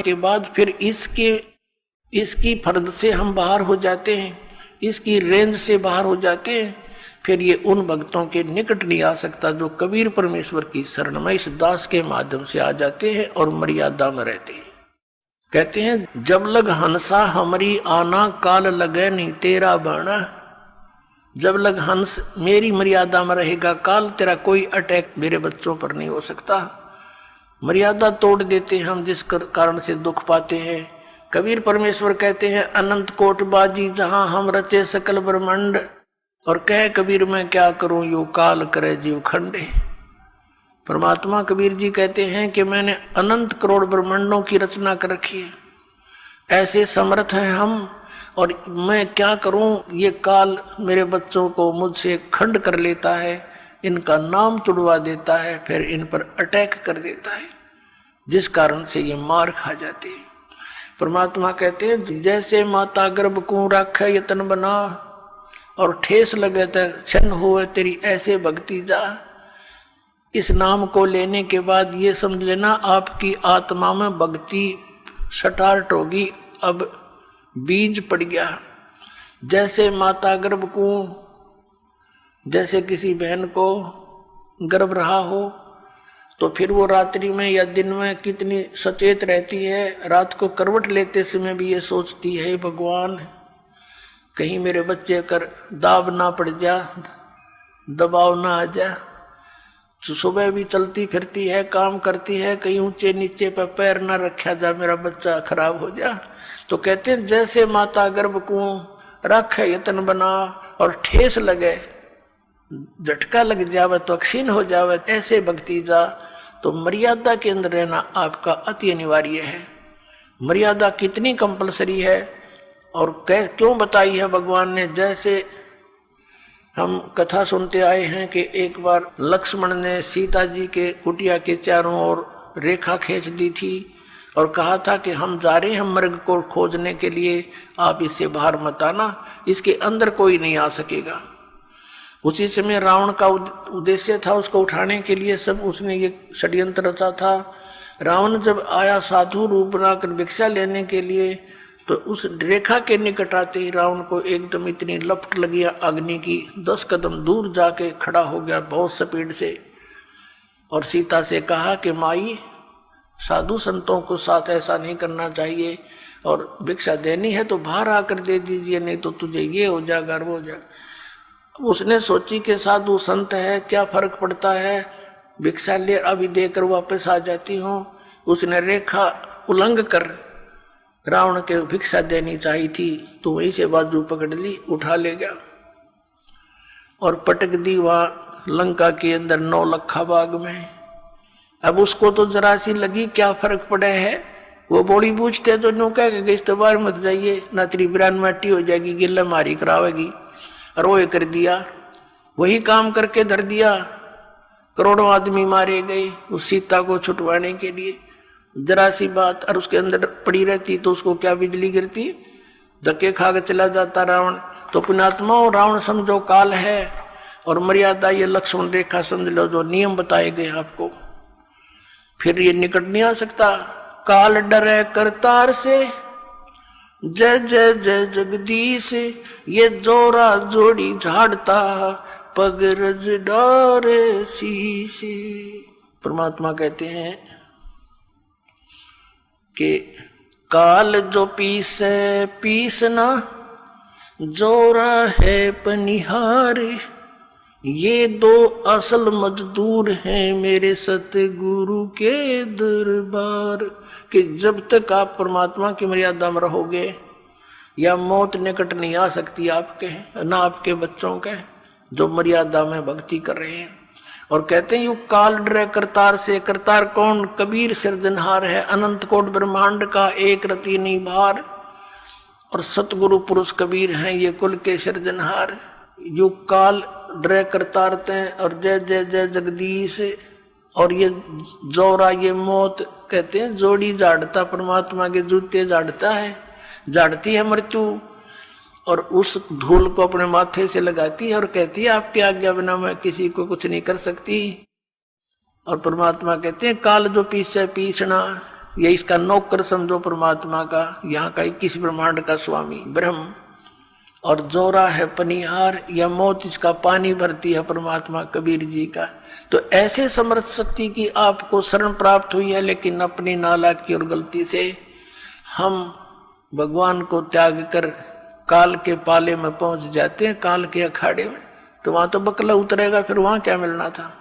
के बाद फिर इसकी फर्द से हम बाहर हो जाते हैं, इसकी रेंज से बाहर हो जाते हैं, फिर ये उन भक्तों के निकट नहीं आ सकता जो कबीर परमेश्वर की शरण में इस दास के माध्यम से आ जाते हैं और मर्यादा में रहते हैं। कहते हैं जब लग हंसा हमारी आना, काल लगे नहीं तेरा बाणा। जब लग हंस मेरी मर्यादा में रहेगा, काल तेरा कोई अटैक मेरे बच्चों पर नहीं हो सकता। मर्यादा तोड़ देते हैं हम, जिस कारण से दुख पाते हैं। कबीर परमेश्वर कहते हैं अनंत कोट बाजी जहां हम रचे सकल ब्रह्मांड, और कह कबीर मैं क्या करूं यो काल करे जीव खंडे। परमात्मा कबीर जी कहते हैं कि मैंने अनंत करोड़ ब्रह्मांडों की रचना कर रखी है, ऐसे समर्थ हैं हम, और मैं क्या करूं, ये काल मेरे बच्चों को मुझसे खंड कर लेता है, इनका नाम तुड़वा देता है, फिर इन पर अटैक कर देता है, जिस कारण से ये मार खा जाते हैं। परमात्मा कहते हैं जैसे माता गर्भ को राखे यतन बना, और ठेस लगे तो क्षण हो तेरी ऐसे भक्ति जा। इस नाम को लेने के बाद ये समझ लेना आपकी आत्मा में भक्ति स्टार्ट होगी, अब बीज पड़ गया। जैसे माता गर्भ को, जैसे किसी बहन को गर्भ रहा हो तो फिर वो रात्रि में या दिन में कितनी सचेत रहती है। रात को करवट लेते समय भी ये सोचती है भगवान कहीं मेरे बच्चे कर दाब ना पड़ जा, दबाव ना आ जा। सुबह भी चलती फिरती है, काम करती है, कहीं ऊंचे नीचे पर पैर ना रखा जा, मेरा बच्चा खराब हो जा। तो कहते हैं जैसे माता गर्भ को रखे यतन बना, और ठेस लगे, झटका लग जावे तो क्षीण हो जावे, ऐसे भक्ति जा। तो मर्यादा के अंदर रहना आपका अति अनिवार्य है। मर्यादा कितनी कंपलसरी है और क्यों बताई है भगवान ने। जैसे हम कथा सुनते आए हैं कि एक बार लक्ष्मण ने सीता जी के कुटिया के चारों ओर रेखा खींच दी थी और कहा था कि हम जा रहे हैं मृग को खोजने के लिए, आप इससे बाहर मत आना, इसके अंदर कोई नहीं आ सकेगा। उसी समय रावण का उद्देश्य था उसको उठाने के लिए, सब उसने ये षड्यंत्र रचा था। रावण जब आया साधु रूप बनाकर भिक्षा लेने के लिए, तो उस रेखा के निकट आते ही रावण को एकदम इतनी लपट लगी अग्नि की, 10 कदम दूर जाके खड़ा हो गया बहुत स्पीड से, और सीता से कहा कि माई साधु संतों को साथ ऐसा नहीं करना चाहिए, और भिक्षा देनी है तो बाहर आकर दे दीजिए, नहीं तो तुझे ये हो जाएगा वो हो जाएगा। उसने सोची कि साधु संत है, क्या फर्क पड़ता है, भिक्षा ले अभी देकर वापस आ जाती हूँ। उसने रेखा उल्लंघ कर रावण के भिक्षा देनी चाहिए थी, तो वहीं से बाजू पकड़ ली, उठा ले गया और पटक दी वहां लंका के अंदर 9 लखा बाग में। अब उसको तो जरा सी लगी, क्या फर्क पड़े है, वो बोली पूछते तो नो कह के इस बार मत जाइए, ना तेरी बिरान माटी हो जाएगी, गिल्ला मारी करावेगी, और वो कर दिया, वही काम करके धर दिया। करोड़ों आदमी मारे गए उस सीता को छुटवाने के लिए। जरा सी बात और उसके अंदर पड़ी रहती तो उसको क्या बिजली गिरती, धक्के खा के चला जाता रावण। तो पुण्यात्मा रावण समझो काल है, और मर्यादा ये लक्ष्मण रेखा समझ लो, जो नियम बताए गए आपको, फिर ये निकट नहीं आ सकता। काल डरे करतार से, जय जय जय जगदीश, ये जोरा जोड़ी झाड़ता, पगरज डारे शीश। परमात्मा कहते हैं कि काल जो पीसे पीसना, जोरा है पनिहार, ये 2 असल मजदूर हैं मेरे सतगुरु के दरबार। कि जब तक आप परमात्मा की मर्यादा में रहोगे, या मौत निकट नहीं आ सकती आपके, ना आपके बच्चों के जो मर्यादा में भक्ति कर रहे हैं। और कहते हैं यू काल डरे करतार से। करतार कौन, कबीर सिरजनहार है, अनंत कोट ब्रह्मांड का एक रति निभार, और सतगुरु पुरुष कबीर हैं ये कुल के सिरजनहार। यू काल डरे करतार ते, और जय जय जय जगदीश, और ये जोरा ये मौत कहते हैं जोड़ी झाड़ता, परमात्मा के जूते झाड़ता है, झाड़ती है मृत्यु, और उस धूल को अपने माथे से लगाती है और कहती है आपकी आज्ञा बिना मैं किसी को कुछ नहीं कर सकती। और परमात्मा कहते हैं काल जो पीसे पीसना, ये इसका नौकर समझो परमात्मा का, यहाँ का 21 ब्रह्मांड का स्वामी ब्रह्म, और जोरा है पनिहार या मौत इसका पानी भरती है परमात्मा कबीर जी का। तो ऐसे समर्थ शक्ति की आपको शरण प्राप्त हुई है, लेकिन अपनी नालायकी और गलती से हम भगवान को त्याग कर काल के पाले में पहुंच जाते हैं, काल के अखाड़े में। तो वहां तो बकला उतरेगा, फिर वहां क्या मिलना था।